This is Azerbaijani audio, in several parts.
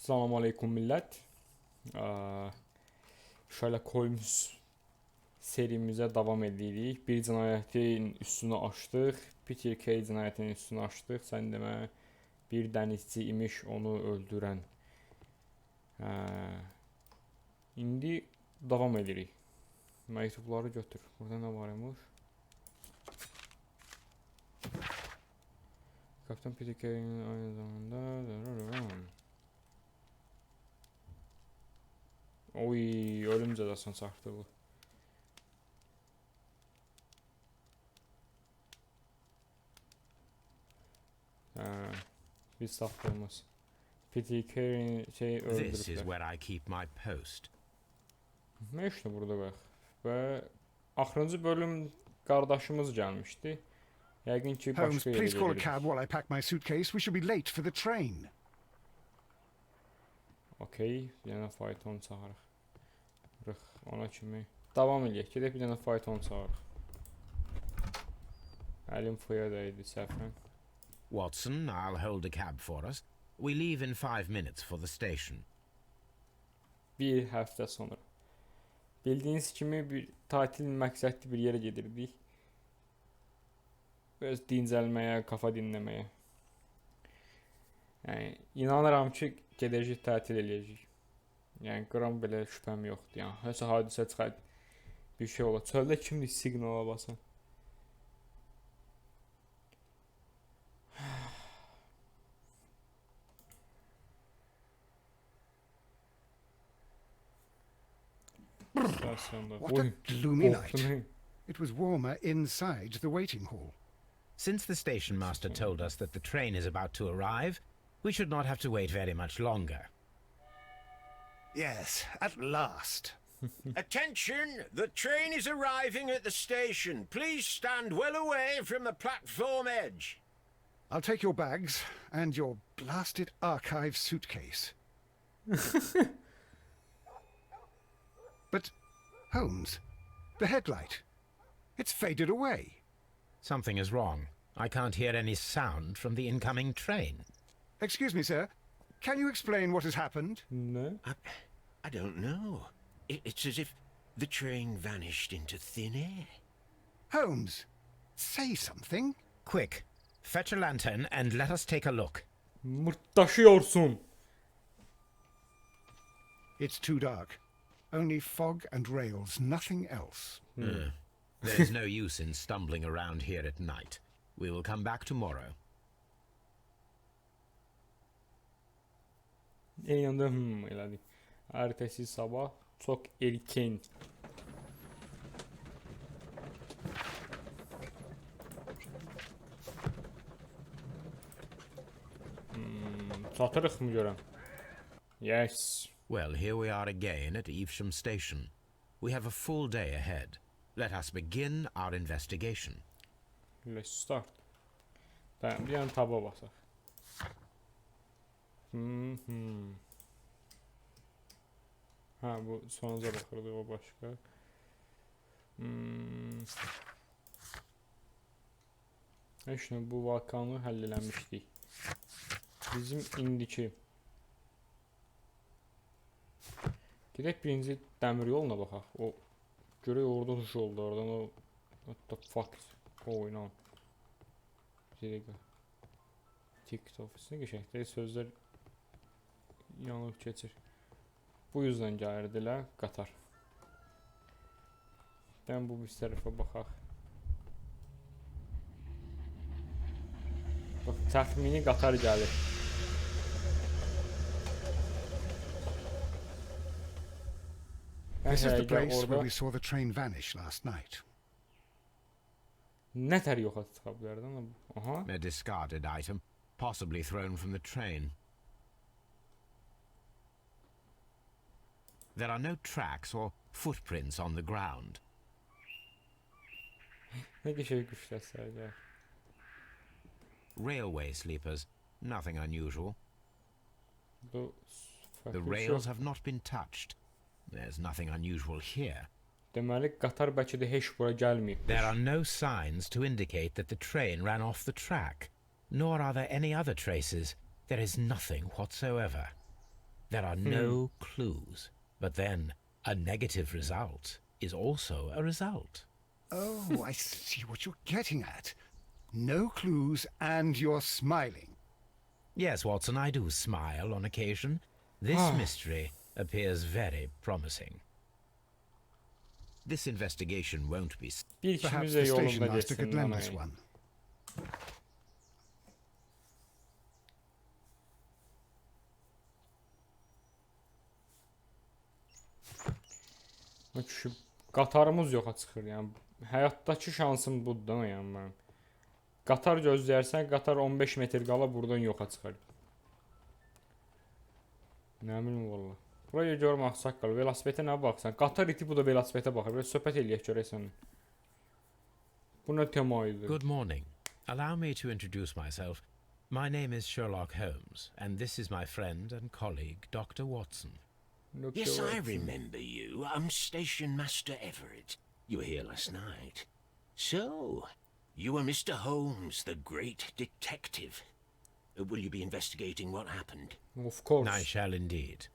Selamun Aleyküm millət. Sherlock Holmes serimizə davam edirik. Bir cinayətin üstünü açdıq. Peter Kay cinayətinin üstünü açdıq. Sən demə bir dənizçi imiş onu öldürən. İndi davam edirik. Məktubları götür. Burada nə var imiş? Kapitan Peter Kay'nin aynı zamanda... Oy, ölüm cəzasını çarpdı bu. Biz saxlamaz. Peter Kay'nin şey öldürüblər. This is where I keep my post. Nə işlə burada bax? Və axırıncı bölüm qardaşımız gəlmişdi. Yəqin ki Holmes, başqa yerə please call a gedirik. cab while I pack my suitcase. We should be late for the train. Okey, bir dənə fayton çağırıq. Ona kimi. Davam eləyək. Gedək bir dənə fayton çağırıq. Əlim fıya dəydi səhvən. Watson, I'll hold a cab for us. We leave in 5 minutes for the station. Bir həftə sonra. Bildiyiniz kimi bir tatil məqsədli bir yerə gedirdik. Öz dincəlməyə, kafa dinləməyə. Yəni, inanıram ki, gedəcək tətil eləyəcək. Yəni, qram belə şübhəm yoxdur. Yəni, həsə hadisə çıxar, bir şey olar. Çöldə kimdir siqnala basan? What a gloomy night. It was warmer inside the waiting hall. Since the station master told us that the train is about to arrive, we should not have to wait very much longer. Yes, at last. Attention! The train is arriving at the station. Please stand well away from the platform edge. I'll take your bags and your blasted archive suitcase. But, Holmes, the headlight, it's faded away. Something is wrong. I can't hear any sound from the incoming train. Excuse me, sir. Can you explain what has happened? No. I don't know. It's as if the train vanished into thin air. Holmes, say something. Quick, fetch a lantern and let us take a look. Mırtdaşıyorsun. It's too dark. Only fog and rails, nothing else. There is no use in stumbling around here at night. We will come back tomorrow. En anda elədik. Ertəsi sabah çox erkən. Çatırıq mı görən? Yes. Well, here we are again at Evesham Station. We have a full day ahead. Let us begin our investigation. Let's start. Tamam, bir dənə taba basaq. Ha, bu sonuca baxırdıq, o başqa. Heç nə, bu vakanı həll eləmişdik. Bizim indiki. Gedək birinci dəmir yoluna baxaq. O görək orada tuş oldu, oradan o what the fuck oynan. Direkt TikTok ofisine geçək. Sözlər yanıb keçir. Bu yüzden gəlirdilər qatar. Ben bu bir tərəfə baxaq. Bax, təxmini qatar gəlir. This is the place where we saw the train vanish last night. Nə tər yoxa çıxa bilərdən? Aha. A discarded item, possibly thrown from the train. There are no tracks or footprints on the ground. Nə qəşəng gücləsər ya. Railway sleepers, nothing unusual. The The rails have not been touched. There's nothing unusual here. Deməli qatar bəlkə də heç bura gəlməyib. There are no signs to indicate that the train ran off the track, nor are there any other traces. There is nothing whatsoever. There are no clues, but then a negative result is also a result. Oh, I see what you're getting at. No clues and you're smiling. Yes, Watson, I do smile on occasion. This mystery appears very promising. This investigation won't be... Bir Perhaps işimiz the de station yolunda master could geçsin lend lan us ay. one. Bak şu qatarımız yoxa çıxır, yəni həyatdakı şansım budur da, yəni mən. Qatar gözləyərsən, qatar 15 metr qala buradan yoxa çıxar. Nə bilim valla. Buraya görüm ağsaqqal, velosipedə nə baxsan? Qatar iti bu da velosipedə baxır. Belə söhbət eləyək görək səninlə. Bu nə tema idi? Good morning. Allow me to introduce myself. My name is Sherlock Holmes, and this is my friend and colleague, Dr. Watson. Yes, I remember you. I'm Station Master Everett. You were here last night. So, you were Mr. Holmes, the great detective. Will you be investigating what happened? Of course. I shall indeed.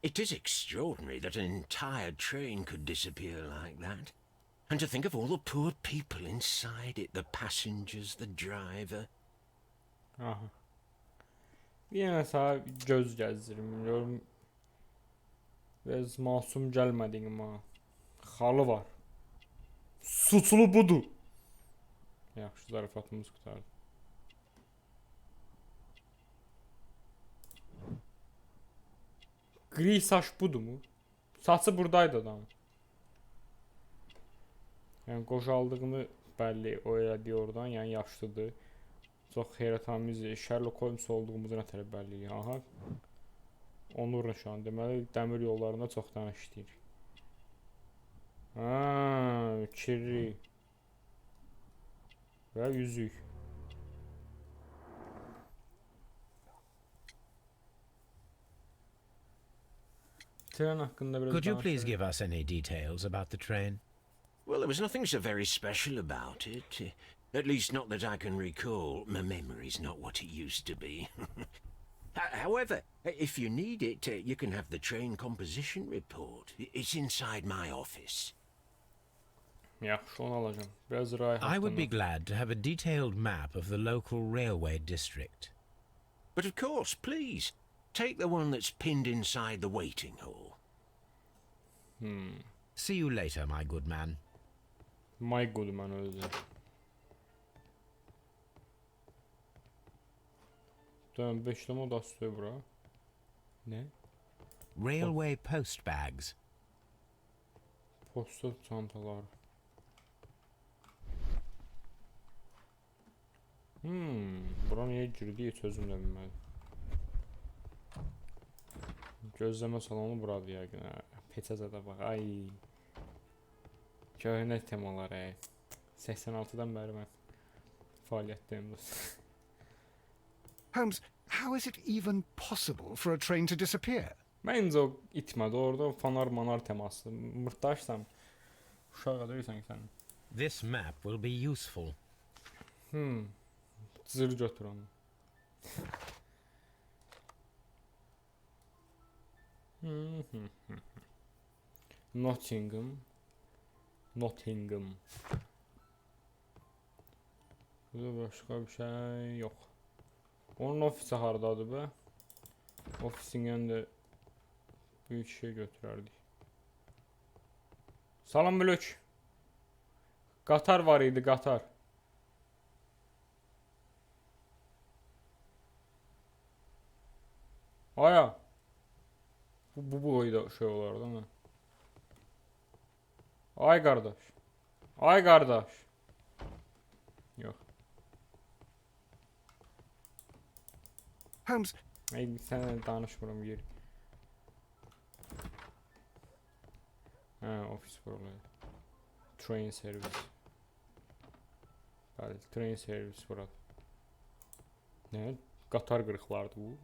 It is extraordinary that an entire train could disappear like that. And to think of all the poor people inside it, the passengers, the driver. Aha. Bir yana sağa göz gəzdirim. Görüm. Biraz masum gəlmədin ama. Xalı var. Suçlu budur. Yaxşı, zarafatımız qutardı. Gri saç budur mu? Saçı buradaydı adamın. Yəni qocaldığını bəlli o elədi oradan, yəni yaşlıdır. Çox heyrətamiz Sherlock Holmes olduğumuzu nə tərəf bəlli. Aha. Onur nişanı deməli dəmir yollarında çoxdan işləyir. Kirri. Və yüzük. Tren haqqında biraz Could you please danışırıq. give us any details about the train? Well, there was nothing so very special about it. At least not that I can recall. My memory's not what it used to be. However, if you need it, you can have the train composition report. It's inside my office. Yaxşı, onu alacağım. Biraz ray I would be haqqında. glad to have a detailed map of the local railway district. But of course, please, take the one that's pinned inside the waiting hall. See you later, my good man. My good man özü. Dön 5 lira da tutuyor bura. Ne? Railway post bags. Posta çantalar. Bura niyə girdi heç özüm də bilmədim. Gözləmə salonu buradır yəqin. Peçəzədə bax. Ay. Köhnə temalar. 86-dan bəri mən fəaliyyətdəyim dostum. Holmes, how is it even possible for a train to disappear? Məncə o itmədi. Orada fanar manar teması. Mırtdaşsam uşağa deyirsən ki sən. This map will be useful. Zır götür onu. Nottingham. Burada başqa bir şey yox. Onun ofisi hardadır be? Ofisin yanında büyük şey götürərdik. Salam bölük. Qatar var idi, qatar. Aya. Bu boyda şey olar değil mi? Ay qardaş. Ay qardaş. Yox. Holmes, Ay sən danışmıram yer. Ofis buralar. Train service. Bəli, train service burada. Nə? Qatar qırıqlardı bu.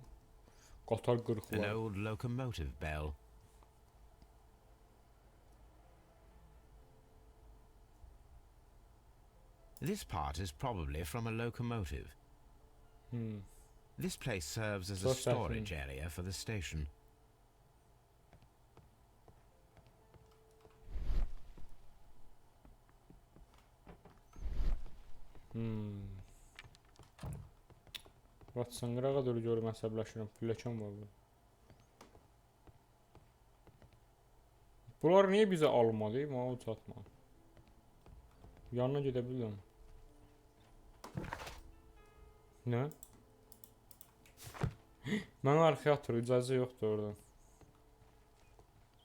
Qatar An qırıqlar. old locomotive bell. This part is probably from a locomotive. This place serves as a Çok saçma. storage area for the station. Watson qırağa doğru görüm əsəbləşirəm. Pilləkən var bu. Bunlar niyə bizə almadı? Mənə o çatma. Yanına gedə bilirəm. Nə? Mən arxaya atır, icazə yoxdur oradan.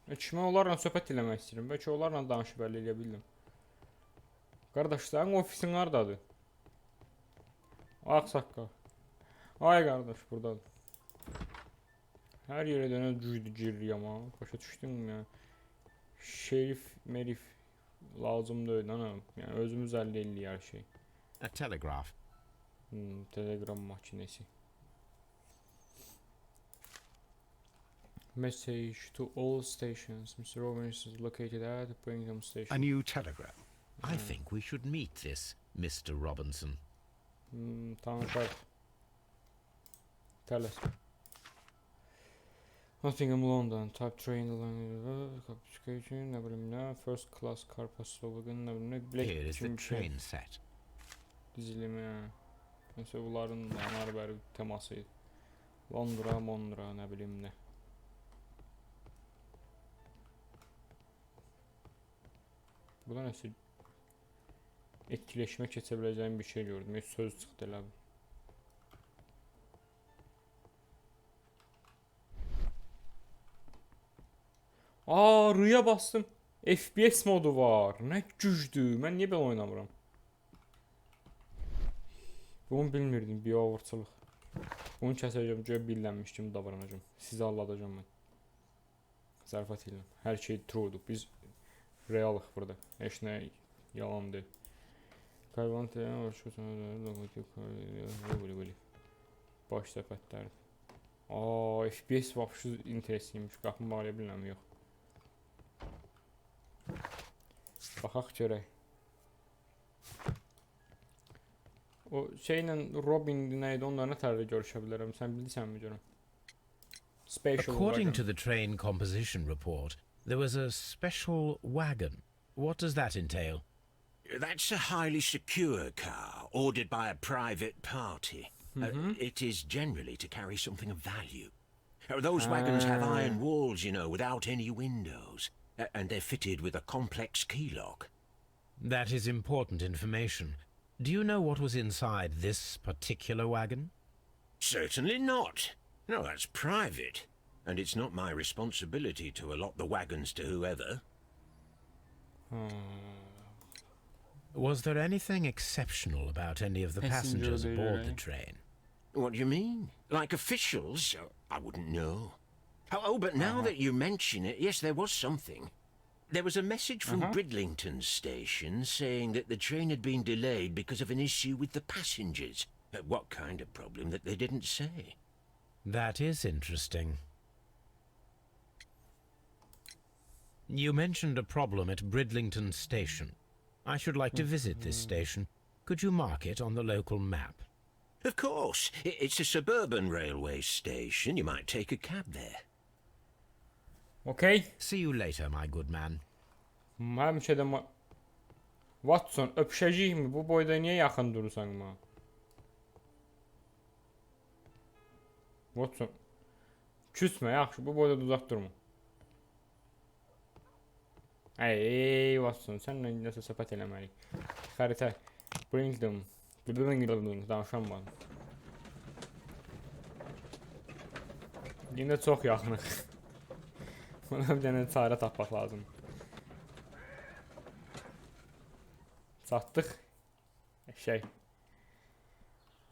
Mən onlarla söhbət eləmək istəyirəm. Bəlkə onlarla danışıb əldə eləyə bildim. Qardaş, sənin ofisin hardadır? Ağsaqqal. Ay qardaş, buradadır. Hər yerə dönə cüydü giririyəm ha. Başa düşdün mü ya? Şerif, merif lazım deyil anam. Yəni özümüz əldə eləyik hər şey. A telegraph. Telegram makinesi. Message to all stations. Mr. Robbins is located at Birmingham Station. A new telegram. I think we should meet this Mr. Robinson. Tanışaq. Tell us. Nottingham, London. Type train complication. Ne bileyim ne. First class car paslogan. Ne bileyim ne. Here is the train set. Dizilimi. Mesela bunların anar temasıydı. Londra, Mondra, ne bileyim ne. Bu da nəsə etkiləşmə keçə biləcəyim bir şey gördüm. Heç söz çıxdı elə. Rüya bastım. FPS modu var. Nə gücdür. Mən niyə belə oynamıram? Bunu bilmirdim. Bioverçılıq. Bunu kəsəcəm. Göyə billənmiş kimi davranacağım. Sizi alladacağım mən. Zərfət edirəm. Hər şey true'dur. Biz realıq burada. Heç nə yalan deyil. Baş səfətlər. FPS vapşı interesliymiş. Qapımı bağlaya bilməm, yox. Baxaq görək. O şeylə Robin nəydi, onlarla tərədə görüşə bilərəm. Sən bilirsənmi görəm? According to the train composition report, there was a special wagon. What does that entail? That's a highly secure car, ordered by a private party. It is generally to carry something of value. Those wagons have iron walls, you know, without any windows. And they're fitted with a complex key lock. That is important information. Do you know what was inside this particular wagon? Certainly not. No, that's private. And it's not my responsibility to allot the wagons to whoever. Was there anything exceptional about any of the passengers aboard the train? What do you mean? Like officials? I wouldn't know. Oh, but now that you mention it, yes, there was something. There was a message from Bridlington station saying that the train had been delayed because of an issue with the passengers. What kind of problem that they didn't say? That is interesting. You mentioned a problem at Bridlington station. I should like to visit this station. Could you mark it on the local map? Of course. It's a suburban railway station. You might take a cab there. Okay. See you later, my good man. Həmişə də Watson, öpüşəcəyik mi? Bu boyda niyə yaxın durursan mənə? Watson, küsmə, yaxşı, bu boyda uzaq durma. Ey, Watson, sənlə nəsə söhbət eləməliyik. Xəritə, Bringdon, danışanmadım. Yine çox yaxınıq. Buna bir dənə çarə tapmaq lazım. Çatdıq.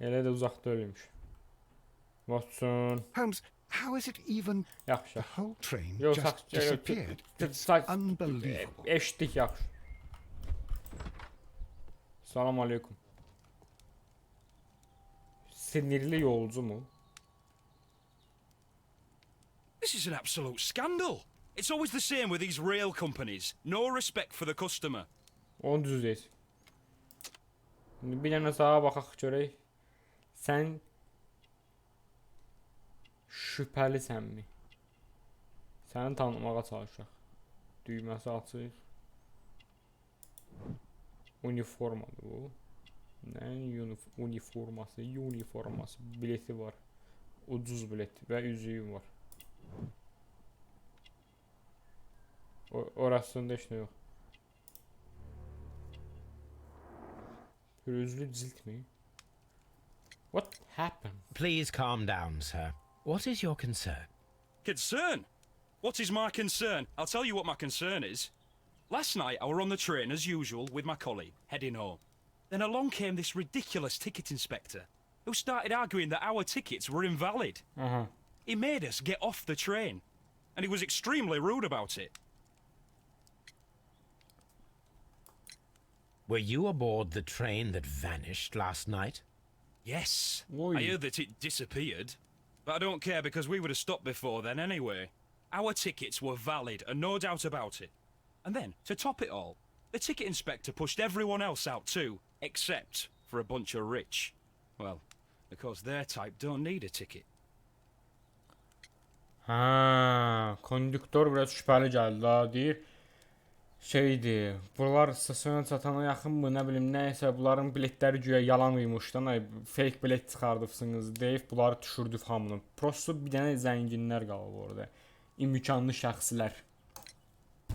Elə də uzaqda ölmüş. Watson. Holmes, how is it even Yaxşı. the whole train Yox, just disappeared? It's unbelievable. Eşitdik, yaxşı. Salam aleykum. Sinirli yolcu mu? This is an absolute scandal. It's always the same with these rail companies. No respect for the customer. Onu düz deyil. Bir dənə sağa baxaq görək. Sən şüphəlisənmi? Səni tanımağa çalışaq. Düyməsi açıq. Uniformadır bu. Nə uniforması, bileti var. Ucuz bilet və üzüyüm var. Orasında heç nə yox. Pürüzlü cilt mi? What happened? Please calm down, sir. What is your concern? Concern? What is my concern? I'll tell you what my concern is. Last night I were on the train as usual with my colleague, heading home. Then along came this ridiculous ticket inspector who started arguing that our tickets were invalid. He made us get off the train, and he was extremely rude about it. Were you aboard the train that vanished last night? Yes, Oi. I heard that it disappeared. But I don't care because we would have stopped before then anyway. Our tickets were valid and no doubt about it. And then, to top it all, the ticket inspector pushed everyone else out too, except for a bunch of rich. Well, because their type don't need a ticket. Ha, konduktor biraz şüphəli gəldi ha, deyir. Şeydi, bunlar stasyona çatana yaxın mı, nə bilim, nəysə, bunların biletləri güya yalan imişdən, fake bilet çıxardıbsınız deyib, bunları düşürdük hamını. Prosto bir dənə zənginlər qalıb orada. İmkanlı şəxslər.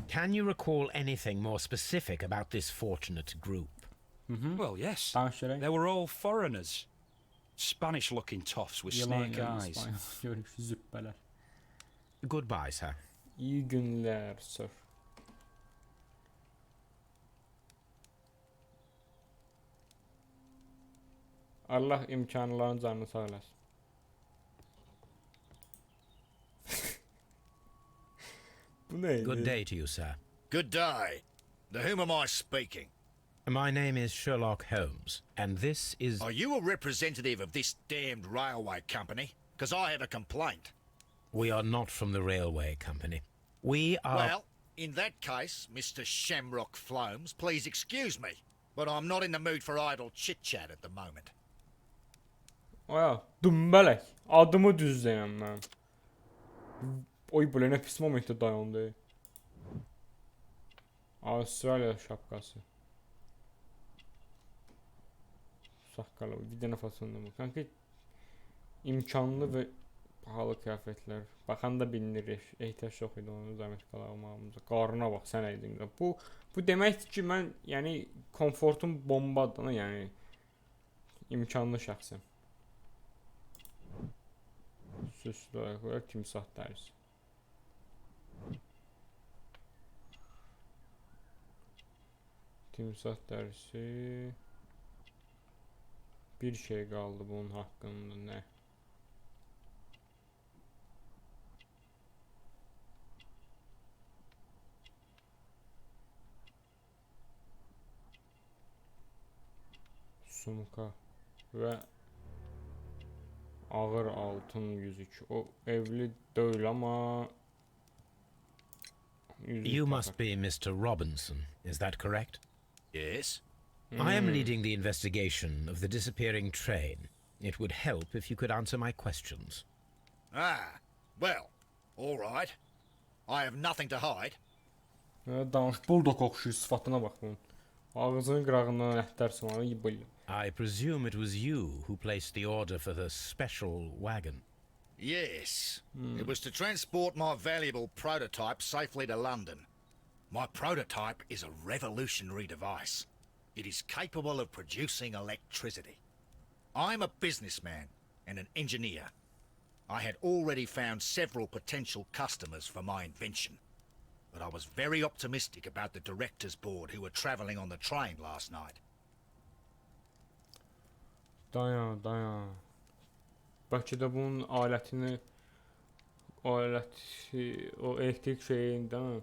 Can you recall anything more specific about this fortunate group? Well, yes. Danış görək. They were all foreigners. Spanish-looking toffs with snake eyes. Görüş, zübbələr. Goodbye, sir. İyi günlər, sir. Allah imkanların canını sağ eləsin. Bu neydi? Good day to you, sir. Good day. To whom am I speaking? My name is Sherlock Holmes, and this is... Are you a representative of this damned railway company? Because I have a complaint. We are not from the railway company. We are... Well, in that case, Mr. Shamrock Flomes, please excuse me, but I'm not in the mood for idle chit-chat at the moment. Aya, dümbələk. Adımı düzləyəm mən. Oy, bu nə pis momentdə dayandı. Avustraliya şapkası. Saqqalı, bir dənə fasonda bu. Kanka, imkanlı və pahalı kıyafetlər. Baxanda bilinir, ehtiyac yox idi onun zəhmət qalağımağımıza. Qarına bax, sən əydin. Bu deməkdir ki, mən, yəni, komfortum bombadır, yəni, imkanlı şəxsəm. Süslü ayaqlar, timsah dərisi. Timsah dərisi. Bir şey qaldı bunun haqqında, nə? Sumka və ağır altın yüzük. O evli deyil ama You must be Mr. Robinson, is that correct? Yes? I am leading the investigation of the disappearing train. It would help if you could answer my questions. Ah, well, all right. I have nothing to hide. danış, buldog oxşuyur, sıfatına bax bunun. Ağzının qırağından ətlər sımalı yıbılır. I presume it was you who placed the order for the special wagon. Yes. It was to transport my valuable prototype safely to London. My prototype is a revolutionary device. It is capable of producing electricity. I'm a businessman and an engineer. I had already found several potential customers for my invention, but I was very optimistic about the director's board who were travelling on the train last night. Dayan. Bəlkə də bunun alətini, o elektrik şeyindən.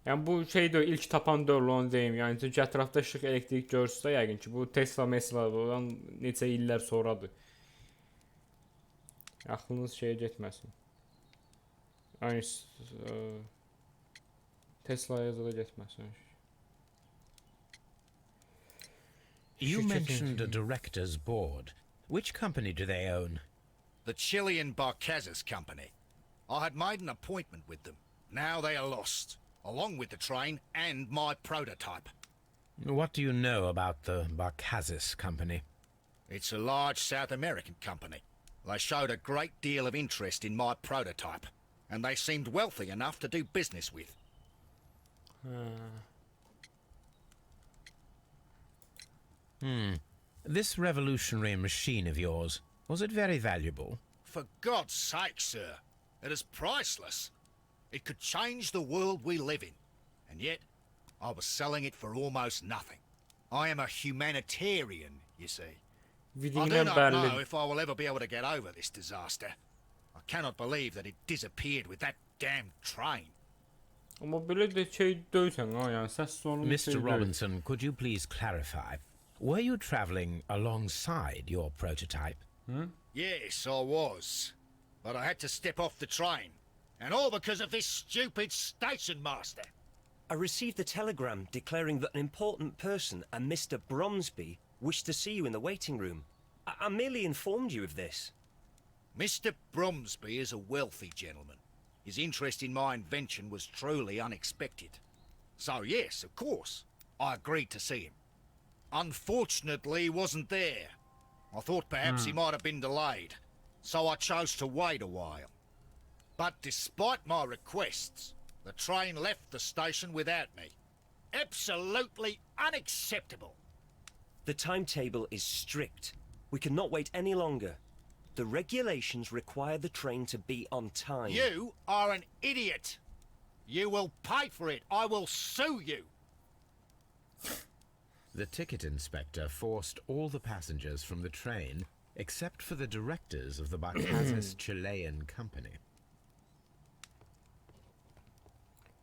Yəni bu şey də ilk tapan dörlü onu deyim. Yəni çünki ətrafda işıq elektrik görürsə yəqin ki bu Tesla olan neçə illər sonradır. Aklınız şeye getməsin. Yəni Tesla'ya da getməsin. You mentioned a director's board. Which company do they own? The Chilean Barcazas Company. I had made an appointment with them. Now they are lost, along with the train and my prototype. What do you know about the Barkazis company? It's a large South American company. They showed a great deal of interest in my prototype, and they seemed wealthy enough to do business with. This revolutionary machine of yours, was it very valuable? For God's sake, sir, it is priceless. It could change the world we live in, and yet I was selling it for almost nothing. I am a humanitarian, you see. I do Vidinə not know bəlli. if I will ever be able to get over this disaster. I cannot believe that it disappeared with that damned train. Amma belə də şey döysən ha, yəni səs sonu. Mr. Robinson, could you please clarify? Were you traveling alongside your prototype? Yes, I was. But I had to step off the train. And all because of this stupid station master. I received a telegram declaring that an important person, a Mr. Bromsby, wished to see you in the waiting room. I merely informed you of this. Mr. Bromsby is a wealthy gentleman. His interest in my invention was truly unexpected. So yes, of course, I agreed to see him. Unfortunately, he wasn't there. I thought perhaps he might have been delayed, so I chose to wait a while. But despite my requests, the train left the station without me. Absolutely unacceptable. The timetable is strict. We cannot wait any longer. The regulations require the train to be on time. You are an idiot. You will pay for it. I will sue you. The ticket inspector forced all the passengers from the train except for the directors of the Barkazis Chilean company.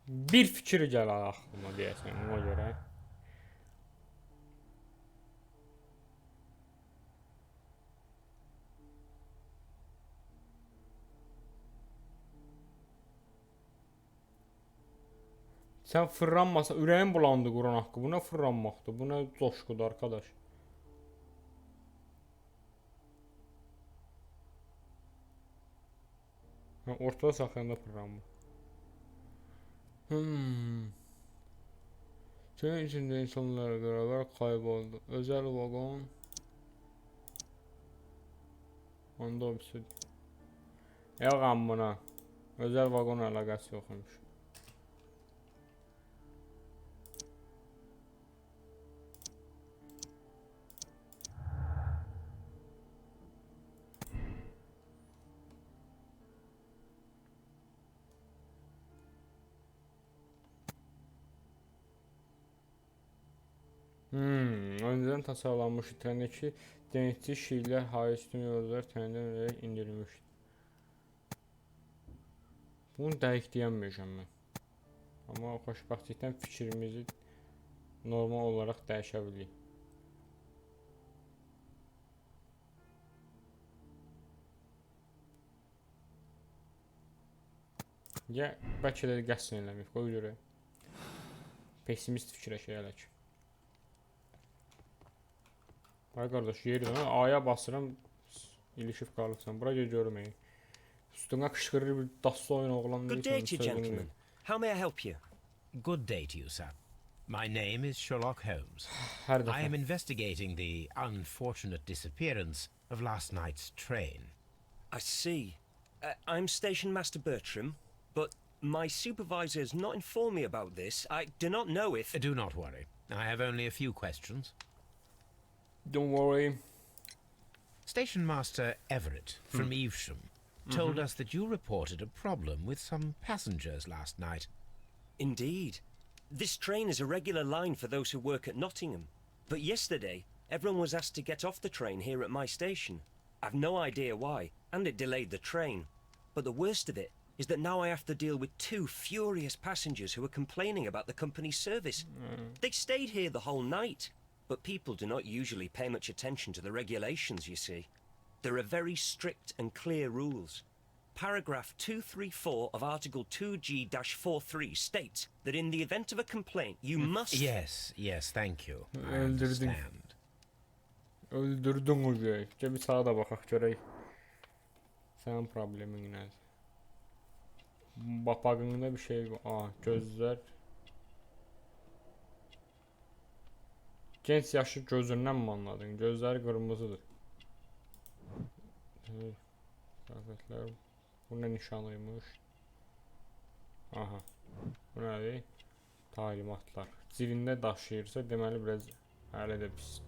Bir fikir gəlir aklıma deyəsən ona görə. Sən fırlanmasa, ürəyim bulandı Quran haqqı. Bu nə fırlanmaqdır? Bu nə coşqudur arkadaş? Ortada saxlayanda fırlanma. Senin içində insanlara beraber kayboldu. Özel vagon. Onda o bir şey. Yok amına. Özel vagon əlaqəsi yoxmuş. Önceden tasarlanmış trendeki denetçi şiirler hariç tüm yolcular trenden vererek indirilmişti. Bunu dəqiq deyəməyəcəm mən. Amma xoşbəxtlikdən fikrimizi normal olaraq dəyişə bilirik. Ya bəlkə də qəsd eləməyib, qoy görək. Pessimist fikirləşək hələ ki. Ay qardaş, yerdən A'ya basıram, ilişib qalıbsan. Buraya görməyin. Üstünə qışqırır bir daslı oyun oğlan. Good day to you, gentlemen. How may I help you? Good day to you, sir. My name is Sherlock Holmes. Hər I am dəfə. investigating the unfortunate disappearance of last night's train. I see. I'm Station Master Bertram, but my supervisor has not informed me about this. I do not know if... Do not worry. I have only a few questions. Don't worry. Station Master Everett from Evesham told us that you reported a problem with some passengers last night. Indeed. This train is a regular line for those who work at Nottingham. But yesterday, everyone was asked to get off the train here at my station. I've no idea why, and it delayed the train. But the worst of it is that now I have to deal with two furious passengers who are complaining about the company's service. They stayed here the whole night. But people do not usually pay much attention to the regulations, you see. There are very strict and clear rules. Paragraph 234 of Article 2G-43 states that in the event of a complaint, you must... Yes, thank you. I Öldürdün. understand. Öldürdün o göğü. Gel bir sağa da baxaq görək. Sənin problemin nədir? Bapağında bir şey var. Aa, gözler. Genç yaşlı gözündən mi anladın? Gözləri qırmızıdır. Kıyafetler. Bu ne nişanıymış? Aha. Bu nədir? Talimatlar. Zilində daşıyırsa deməli biraz hələ də pis.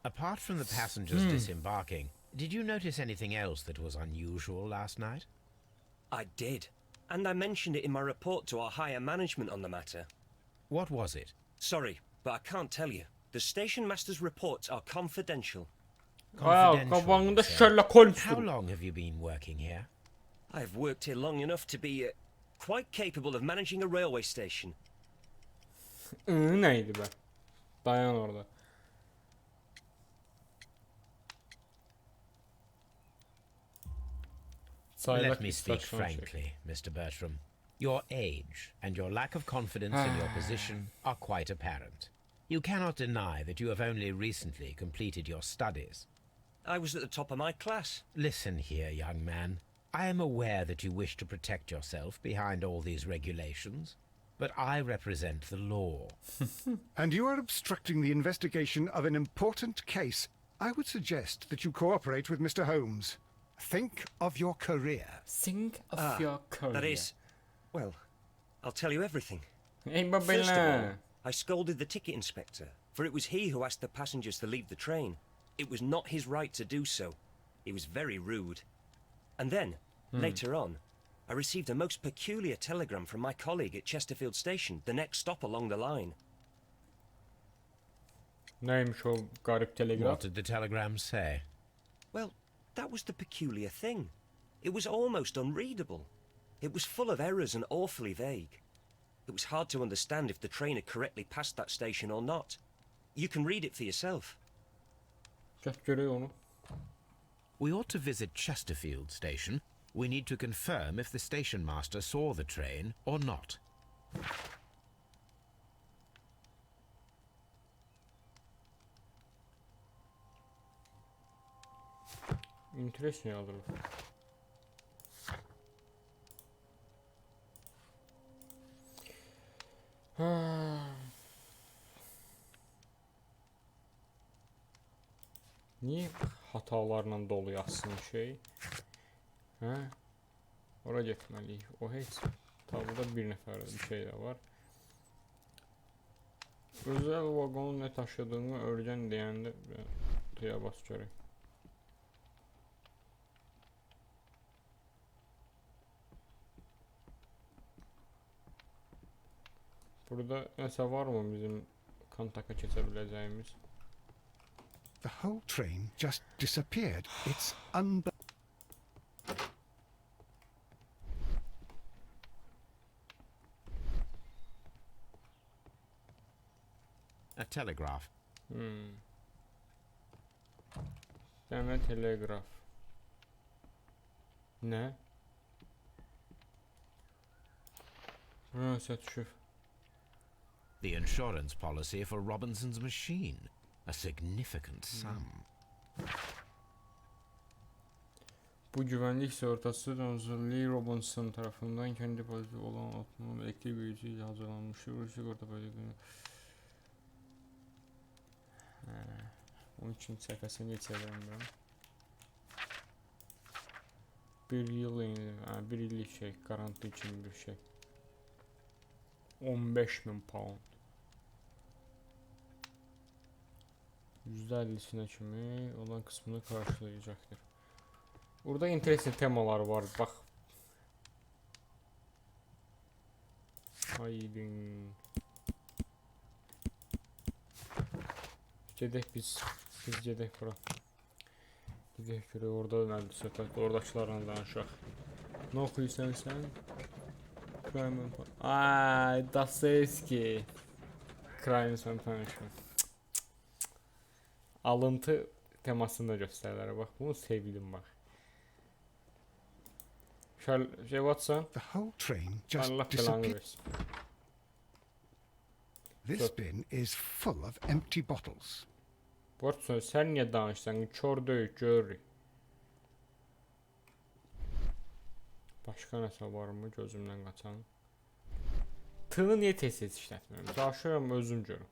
Apart from the passengers disembarking, did you notice anything else that was unusual last night? I did. And I mentioned it in my report to our higher management on the matter. What was it? Sorry, but I can't tell you. The station master's reports are confidential. Qabağında sir. Sherlock Holmes. How long have you been working here? I've worked here long enough to be quite capable of managing a railway station. Neydi be? Dayan orada. Let me speak frankly, Mr. Bertram. Your age and your lack of confidence in your position are quite apparent. You cannot deny that you have only recently completed your studies. I was at the top of my class. Listen here, young man. I am aware that you wish to protect yourself behind all these regulations, but I represent the law. And you are obstructing the investigation of an important case. I would suggest that you cooperate with Mr. Holmes. Think of your career. Think of your career. That is, well, I'll tell you everything. Hey, First of all, I scolded the ticket inspector, for it was he who asked the passengers to leave the train. It was not his right to do so. He was very rude. And then, later on, I received a most peculiar telegram from my colleague at Chesterfield Station, the next stop along the line. Neymiş o garip telegraf? What did the telegram say? Well, that was the peculiar thing. It was almost unreadable. It was full of errors and awfully vague. It was hard to understand if the train had correctly passed that station or not. You can read it for yourself. Gəl görək onu. We ought to visit Chesterfield Station. We need to confirm if the station master saw the train or not. Interesting yazılır. Niye hatalarla dolu yazsın şey? Hə? Ora getməliyik. O heç. Tabuda bir nəfər bir şey də var. Özel vagonun ne taşıdığını öyrən deyəndə tuya bas görək. Burada nəsə var mı bizim kontakta keçə biləcəyimiz? The whole train just disappeared. It's unbelievable. A telegraph. Dənə telegraf. Nə? Buna nəsə düşüb. The insurance policy for Robinson's machine. A significant sum. Bu güvenlik sigortası Lee Robinson tarafından kendi polisi olan atmanın elektrik büyücüyle hazırlanmıştır. Bu sigorta polisi. Onun için səhifəsini içerim ben. Bir illik şey, garanti için bir şey. 15.000 pound. %50'sine kimi olan kısmını karşılayacaktır. Burada interesting temalar var bak. Haydin. Gedək biz gedək bura. Gedək görək orada nədir söhbət, oradakılarla danışaq. Nə oxuyursan sən? Ay, Dostoyevski. Crimes and Punishment. Alıntı temasında göstərirlər. Bax, bunu sevdim bax. Watson. The whole train just Allah belanı disappeared. versin. This bin is full of empty bottles. Watson, sən niyə danışsan? Kör deyil, görürük. Başqa nəsə varmı gözümdən qaçan? T-ni niyə tez-tez işlətmirəm? Çalışıram özüm görüm.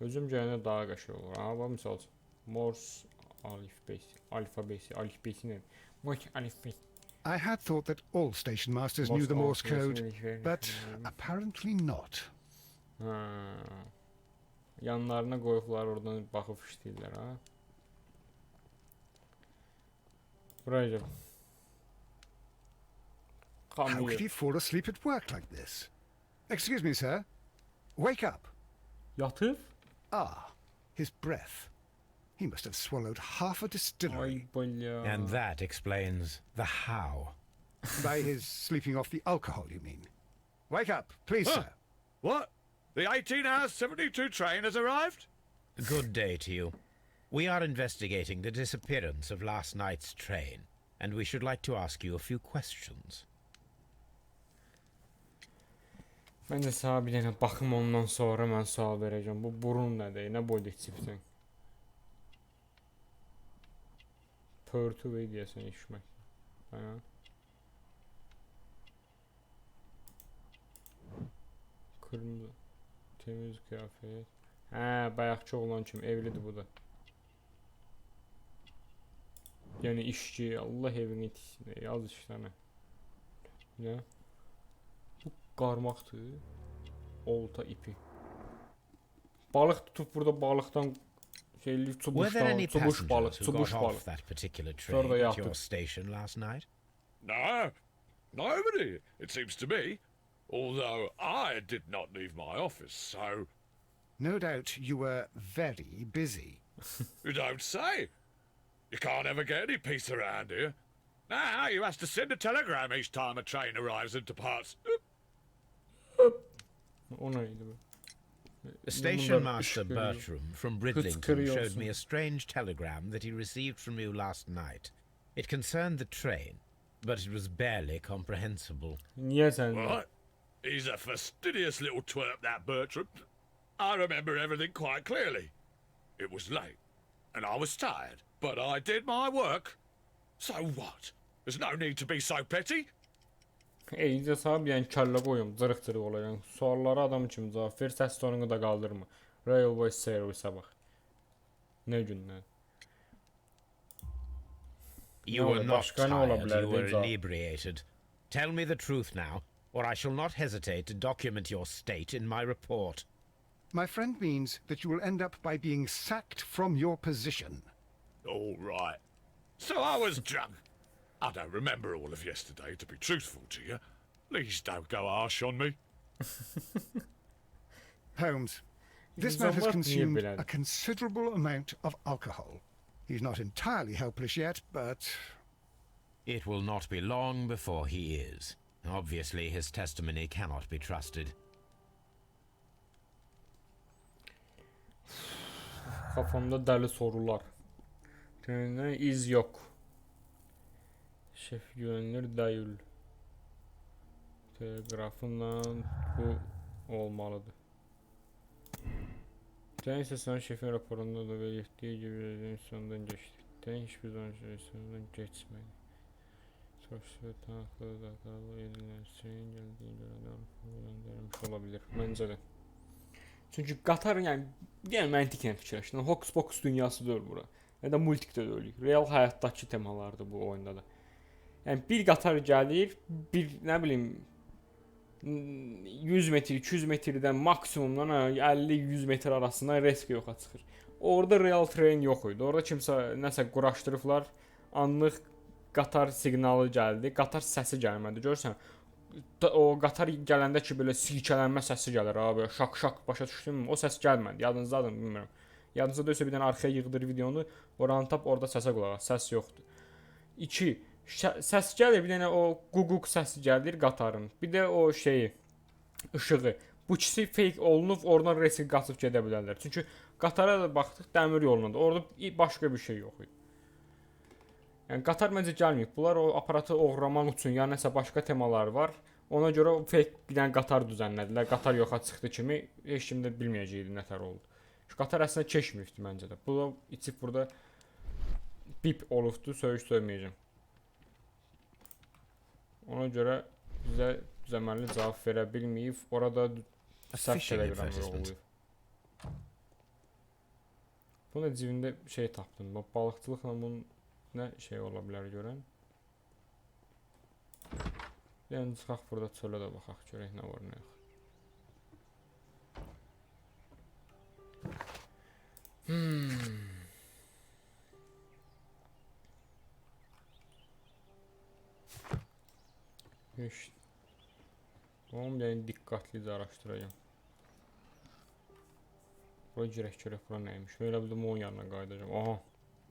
Özüm görəndə daha qəşəng olur. Amma misal üçün Morse alifbesi nə? Morse alifbesi. I had thought that all station masters knew the Morse code, but apparently not. Yanlarına qoyublar, oradan baxıb işləyirlər, ha? Buraya. How could he fall asleep at work like this? Excuse me, sir. Wake up. Yatıb? Ah, his breath. He must have swallowed half a distillery. Ay balya. And that explains the how. By his sleeping off the alcohol, you mean? Wake up, please, sir. What? The 18-hour 72 train has arrived? Good day to you. We are investigating the disappearance of last night's train, and we should like to ask you a few questions. Mən də sana bir dənə baxım, ondan sonra mən sual verəcəm. Bu burun nədir? Nə boyda çipsən? Pörtü və deyəsən işmək. Hə? Kırmızı. Temiz kıyafet. Hə, bayaqçı oğlan kimi evlidir bu da. Yəni işçi, Allah evini itisine. Yaz işləmə. Nə? Bu qarmaqdır. Olta ipi. Balıq tutub burada balıqdan şeyli Were there any çubuş balıq, passengers who çubuş got balıq. off that particular Sonra train at yatdı. your station last night? No, nobody, it seems to me. Although I did not leave my office, so... No doubt you were very busy. You don't say. You can't ever get any peace around here. Now you have to send a telegram each time a train arrives and departs. O neydi bu? Station Master Bertram from Bridlington kırıyorsun. showed me a strange telegram that he received from you last night. It concerned the train, but it was barely comprehensible. Niye sen? What? He's a fastidious little twerp, that Bertram. I remember everything quite clearly. It was late, and I was tired, but I did my work. So what? There's no need to be so petty. İyice sana bir kəllə qoyum, cırıq-cırıq olayan. Suallara adam kimi cavab ver, səs tonunu da qaldırma. Railway service-ə bax. Nə gündən? You No, were not başka ne olabilir, tired, you were Denzo? inebriated. Tell me the truth now, or I shall not hesitate to document your state in my report. My friend means that you will end up by being sacked from your position. All right. So I was drunk. I don't remember all of yesterday, to be truthful to you. Please don't go harsh on me. Holmes, this İnsanlar man has niye consumed belə? a considerable amount of alcohol. He's not entirely helpless yet, but It will not be long before he is. Obviously, his testimony cannot be trusted. Kafamda dəli sorular. Trenə iz yox. Şef güvenilir değil. Telegrafından bu olmalıdır. Tren sesinin şefin raporunda da belirttiği gibi sonundan geçti. Tren hiçbir zaman sonundan geçmedi. Sorusu ve tanıklığı da kalı edilen şeyin geldiği göndermiş olabilir. Bence de. Çünkü Qatar yani məntiqlə fikirləşdim. Hokus pokus dünyası deyil bura. Ya da multikdə də öyle. Real həyatdakı temalardır bu oyunda da. Yəni bir qatar gəlir, bir nə bilim 100 metr, 200 metrdən maksimumdan 50-100 metr arasında risk yoxa çıxır. Orada real train yox idi. Orada kimsə nəsə quraşdırıblar. Anlıq qatar siqnalı gəldi. Qatar səsi gəlmədi. Görürsən, o qatar gələndə ki belə silkələnmə səsi gəlir abi. Şaq-şaq başa düşdünmü? O səs gəlmədi. Yadınızdadır, bilmirəm. Yadınızda deyilsə bir dənə arxaya yığdır videonu, oranı tap, orada səsə qulaq as. Səs yoxdur. 2. Səs gəlir, bir dənə o ququq səsi gəlir qatarın. Bir də o şeyi, işığı. Bu ikisi fake olunub, oradan risk qaçıb gedə bilərlər. Çünki qatara da baxdıq, dəmir yolundadır. Orada başqa bir şey yox idi. Yəni qatar məncə gəlməyib. Bunlar o aparatı oğurlamaq üçün ya nəsə başqa temalar var. Ona görə o fake bir dənə qatar düzənlədilər. Qatar yoxa çıxdı kimi heç kim də bilməyəcəkdi nətər oldu. Şu qatar əslində keçməyibdi məncə də. Bu da içib burada bip olubdu, söyüş söyməyəcəm. Ona görə bizə düzəməlli cavab verə bilməyib. Orada səhv fishing teleqram advertisement. oldu. Bunun cibində şey tapdım. Balıqçılıqla bunun nə şey ola bilər görən. Yəni çıxaq burada çölə də baxaq görək nə var nə yox. İşte. Tamam, yəni diqqətlicə araşdıracağım. Buraya girək görək bura nəymiş. Belə bildim onun yanına qayıdacağım. Aha.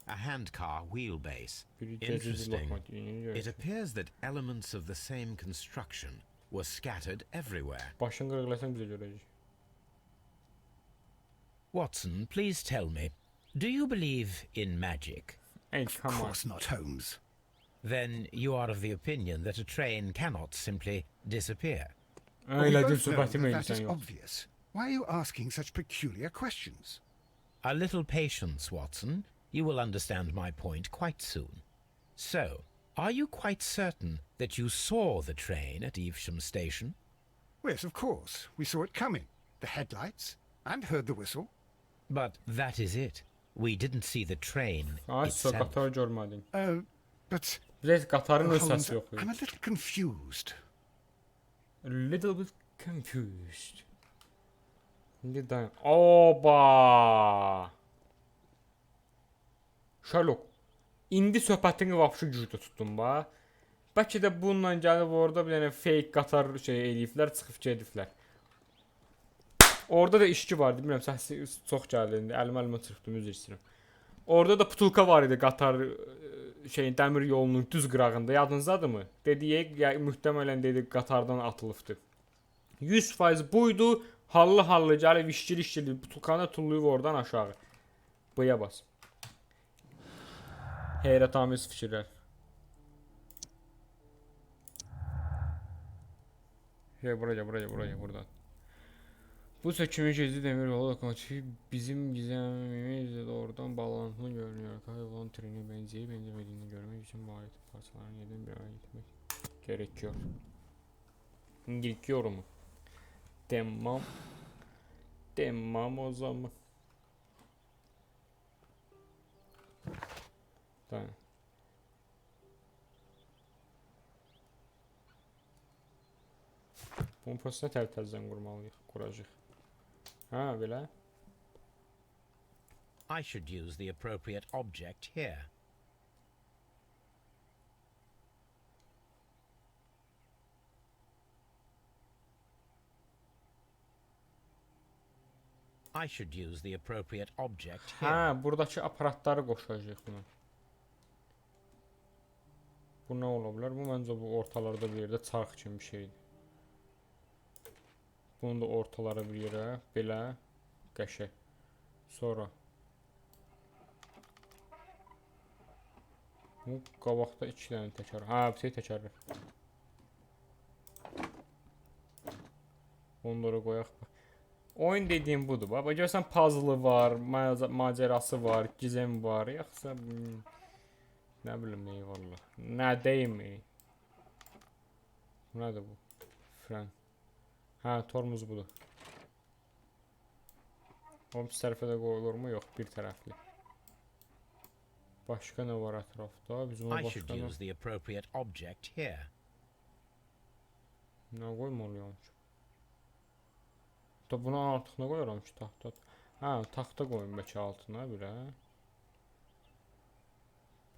A handcar wheelbase. Biri gecəci Interesting. lokomotivini It görək. appears that elements of the same construction were scattered everywhere. Başını qırıqlasan bizə görəcək. Watson, please tell me, do you believe in magic? Ey, Of come on. course not, Holmes. Then you are of the opinion that a train cannot simply disappear. We Elə both dil know söhbəti that meyilsən is yox. obvious. Why are you asking such peculiar questions? A little patience, Watson. You will understand my point quite soon. So, are you quite certain that you saw the train at Evesham Station? Yes, of course. We saw it coming. The headlights, and heard the whistle. But that is it. We didn't see the train Ay, sən itself. qatarı görmədin. But Bizə qatarın öz Holmes, səsi yox I'm idi. a little confused. A little bit confused. İndi dayan. Oba! Sherlock. İndi söhbətini vapşı gücdə tutdum ba. Bəlkə də bununla gəlib orada bir dənə fake qatar şey eləyiblər, çıxıb gediblər. Orada da işçi vardı, bilmirəm səsi çox gəldi indi. Əlimə çırpdım, üzr istəyirəm. Orada da putulka var idi qatar şeyin dəmir yolunun düz qırağında. Yadınızdadırmı? Dediyi mühtəmələn dedi qatardan atılıbdı. 100% buydu. Hallı gəlib işçili putulkanı tullayıb oradan aşağı. Bıya bas. Heyrətamiz fikirlər. Buraya, buradan. Bu sökümün gizli demir yolu lokomotifi bizim gizemimizle doğrudan bağlantılı görünüyor. Kaybolan treni benzemediğini görmek için bu alet parçalarını yerden bir araya getirmek gerekiyor. Gerekiyor mu? Tamam o zaman. Tamam. Bunun prosesini təzdən quracaq. Ha, belə. I should use the appropriate object here. I should use the appropriate object here. Ha, buradakı aparatları qoşacaq buna. Bu nə ola bilər? Bu məncə bu ortalarda bir yerdə çarx kimi bir şeydir. Bunu da ortalara bir yerə belə qəşəng. Sonra bu qabaqda 2 dənə təkər. Ha, bir şey təkərlər. Onları qoyaq. Oyun dediyim budur. Bax, görsən puzzle var, macərası var, gizem var. Yoxsa nə bilim ey vallah. Nə deyim ey. Nədir bu? Fren. Ha, tormuz budur. O bir tərəfə də qoyulurmu? Yox, bir tərəfli. Başqa nə var ətrafda? Biz ona I should başqa use the appropriate object here. nə qoymalıyam ki? Da buna artıq nə qoyaram ki, taxta? Ha, taxta qoyum bəlkə altına bir hə.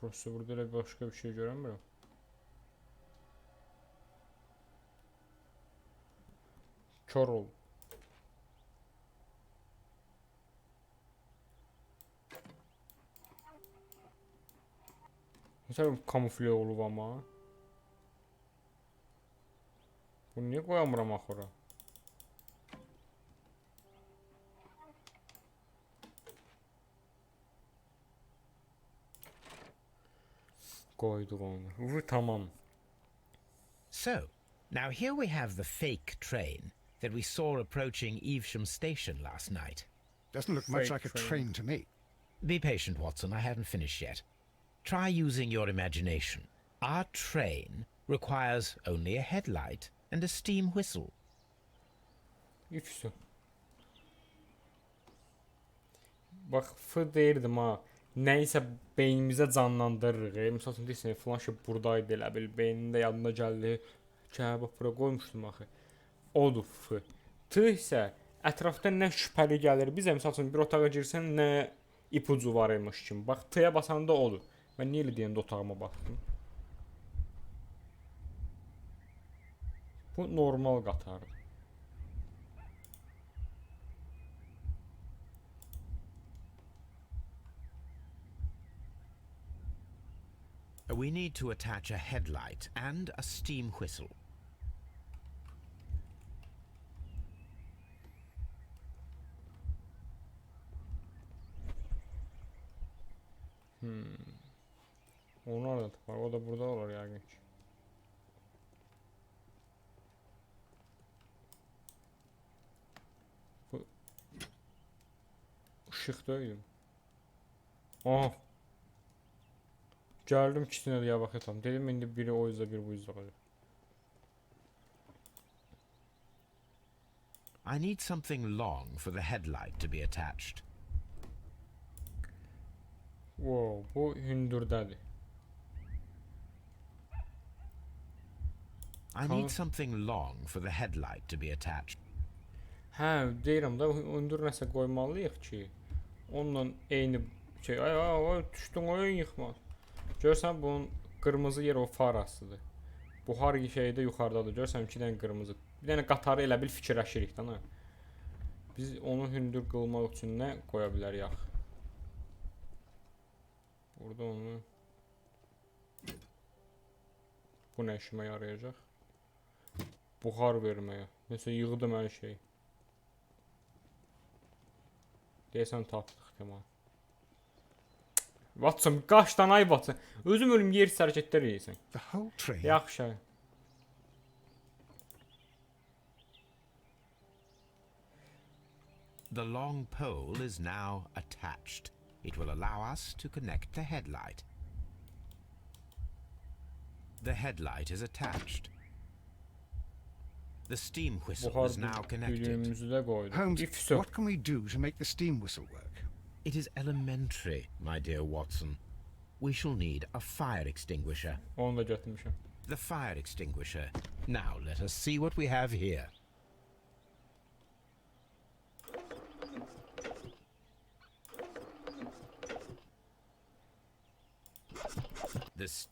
Prosta burada elə başqa bir şey görənmirəm. Kör ol. Məsələn, kamufle olub amma. Bunu niyə qoyamıram axıra? Koyduk onu. Bu tamam. So, now here we have the fake train that we saw approaching Evesham Station last night. Doesn't look much Fake like a train. train to me. Be patient, Watson, I haven't finished yet. Try using your imagination. Our train requires only a headlight and a steam whistle. Üçsü. Bax, f deyirdim ha. Nəyisə beynimizə canlandırırıq. Məsəl üçün deyirsən, filan şey buradaydı elə bil. Beynində yadına gəldi. Cəbə bura qoymuşdum axı. Odur f. T isə ətrafda nə şüphəli gəlir. Bizə məsəl üçün bir otağa girsən nə ipucu var imiş kimi. Bax, T-yə basanda odur. Mən niyə elə deyəndə otağıma baxdım? Bu normal qatardır. We need to attach a headlight and a steam whistle. Onu orada var. O da burada olur yəqin ki. Bu ışıq deyil. Aha. Gəldim ikisinə də yavaş yatam. Dedim indi biri o yüzden biri bu yüzden qalır. I need something long for the headlight to be attached. Wow, bu hündürdədir. I need something long for the headlight to be attached. Hə, deyirəm də hündür nəsə qoymalıyıq ki, onunla eyni şey, ay düşdün oyun yıxmaz. Görsən bunun qırmızı yer o farasıdır. Buhar şeyi də yuxarıdadır. Görsən 2 dənə qırmızı. Bir dənə qatarı elə bil fikirləşirik də. Biz onu hündür qılmaq üçün nə qoya bilərik? Burada onu bu nə işimə yarayacaq? Buhar verməyə. Nəsə yığdım hər şey. Deyəsən tapdıq tamam. Watson, qaçdan ay Watson. Özüm ölüm yer hərəkətlər edirsən. The whole train. Yaxşı. The long pole is now attached. It will allow us to connect the headlight. The headlight is attached. The steam whistle is now connected. Holmes, what can we do to make the steam whistle work? It is elementary, my dear Watson. We shall need a fire extinguisher. Onu da gətirmişəm. The fire extinguisher. Now let us see what we have here. This.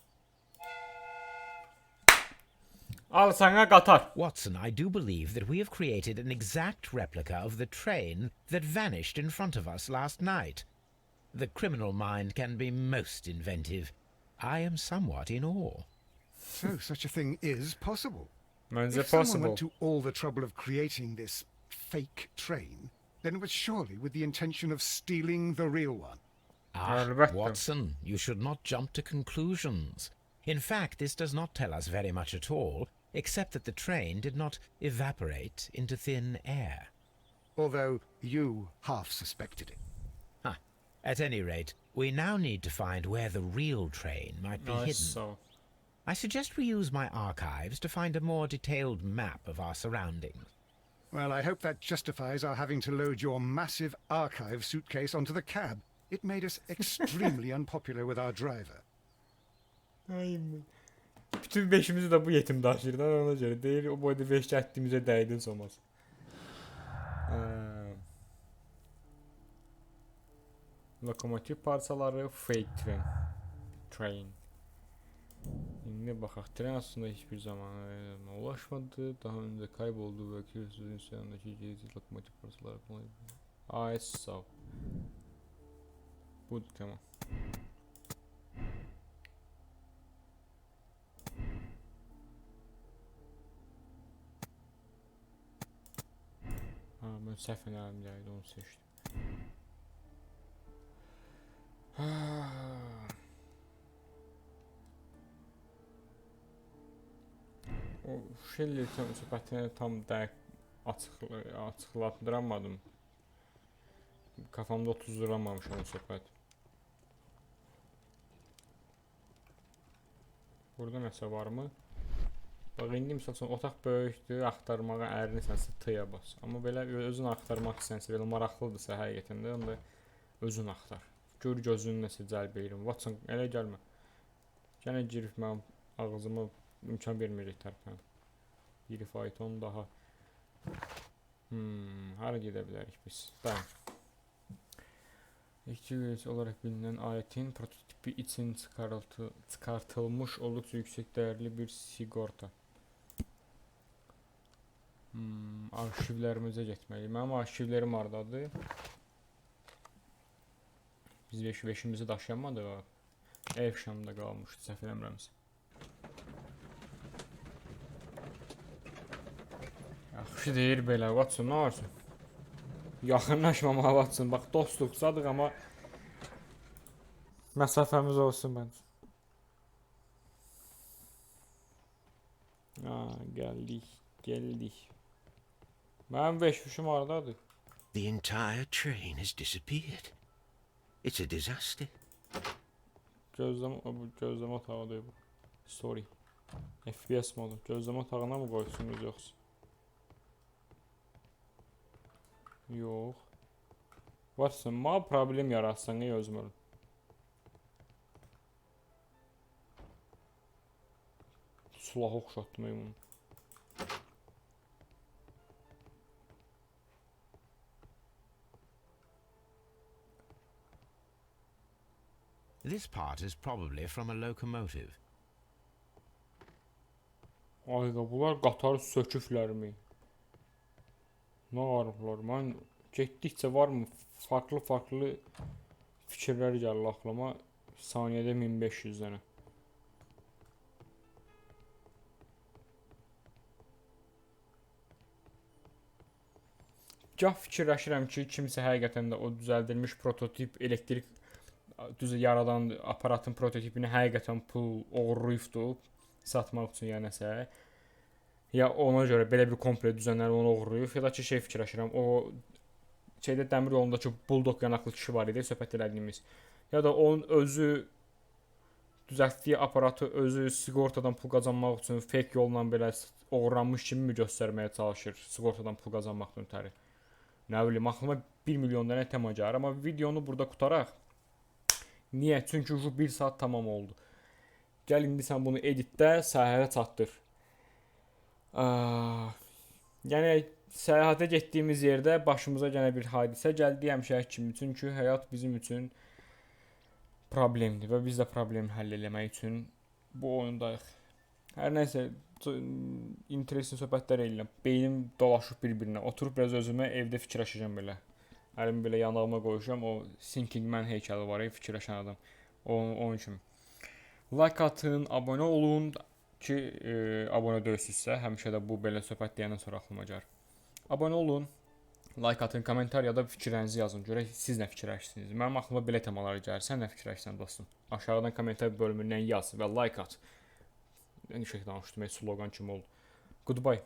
Al sana qatar. Watson, I do believe that we have created an exact replica of the train that vanished in front of us last night. The criminal mind can be most inventive. I am somewhat in awe. So such a thing is possible. Məncə If someone possible. went to all the trouble of creating this fake train, then it was surely with the intention of stealing the real one. Əlbəttə. Watson, you should not jump to conclusions. In fact, this does not tell us very much at all, except that the train did not evaporate into thin air. Although you half suspected it. At any rate, we now need to find where the real train might be hidden. So. I suggest we use my archives to find a more detailed map of our surroundings. Well, I hope that justifies our having to load your massive archive suitcase onto the cab. It made us extremely unpopular with our driver. Ay. Bütün beşimizi de bu yetim daşıyır. Ona göre değil. O boyda beş ettiğimize değdin olmaz. Lokomotiv parçaları fake train. İndi baxaq, tren aslında hiçbir zaman ulaşmadı. Daha önce kayboldu ve kürsüzün yanındaki gizli lokomotiv parçaları kullanıldı. AS sağ. Bu tamam. Ben səhv elədim, onu seçdim. O Sherlock söhbətini tam dəqiq açıqlatdıramadım. Kafamda otuzduramamışam o söhbət. Burada nəsə varmı? Bax, indi misal üçün otaq böyükdür, axtarmağa ərinirsə T-yə bas. Amma belə özün axtarmaq istənsə, belə maraqlıdırsa həqiqətən də, onda özün axtar. Gör gözünü nəsə cəlb edirəm. Watson, elə gəlmə. Gənə girib mənim ağzıma imkan verməyəcək tərpən. Bir fayton daha. Hara gedə bilərik biz? Dayan. İlk olaraq bilinən alətin prototipi için çıxartılmış olduqca yüksək dəyərli bir sigorta. Arşivlərimizə getməliyik. Mənim arşivlərim hardadır? Biz beşimizi daşıyamadıq. Ev Şamda qalmışdı, səhv eləmirəmsə. Yaxşı deyir belə, Watson, nə varsa? Yaxınlaşmamağa Watson, bax dostluqsadıq, amma məsafəmiz olsun bəncə. Gəldik. Mənim beşmişim hardadır? The entire train has disappeared. It's a disaster. Gözləmə otağı deyil bu. Sorry. FPS modu. Gözləmə otağına mı qoysunuz yoxsa? Yox. Watson, mənə problem yaratsan, niyə özüm ölüm? Silahı oxşatdım bunu. This part is probably from a locomotive. Ayqa, bunlar qatarı söküflərmi? Nə arıqlar? Mən getdikcə varmı farklı fikirlər gəlir axlıma. Saniyədə 1500 dənə. Gah fikirləşirəm ki, kimsə həqiqətən də o düzəldilmiş prototip elektrik yaradan aparatın prototipini həqiqətən pul oğurlayıbdı satmaq üçün ya nəsə. Ya ona görə belə bir komple düzənləri onu oğurlayıb, ya da ki şey fikirləşirəm, o şeydə dəmir yolundakı buldoq yanaqlı kişi var idi, söhbət elədiyimiz. Ya da onun özü düzəltdiyi aparatı özü sigortadan pul qazanmaq üçün fake yolla belə oğurlanmış kimi göstərməyə çalışır, sigortadan pul qazanmaqdan ötəri. Nə bilim, axlıma 1 milyon dənə tema gəlir, amma videonu burada qutaraq. Niyə? Çünki bu 1 saat tamam oldu. Gəl indi sən bunu editdə səhərə çatdır. Yəni səyahətə getdiyimiz yerdə başımıza yenə bir hadisə gəldi həmişə kimi. Çünki həyat bizim üçün problemdir və biz də problemi həll eləmək üçün bu oyundayıq. Hər nəsə interesli söhbətlər edirəm. Beynim dolaşıb bir-birinə. Oturub biraz özümə evdə fikirləşəcəm belə. Əlimi belə yanağıma qoyacağam. O Thinking Man heykəli var, fikirləşən adam. Onun kimi. Like atın, abunə olun ki, abunə deyilsizsə, həmişə də bu belə söhbət deyəndən sonra aklıma gəlir. Abunə olun, like atın, kommentariyada fikirlərinizi yazın. Görək siz nə fikirləşirsiniz. Mənim aklıma belə temalar gəlir. Sən nə fikirləşirsən dostum? Aşağıdan kommentar bölümündən yaz və like at. En şəkildə danışdım, slogan kimi oldu. Goodbye.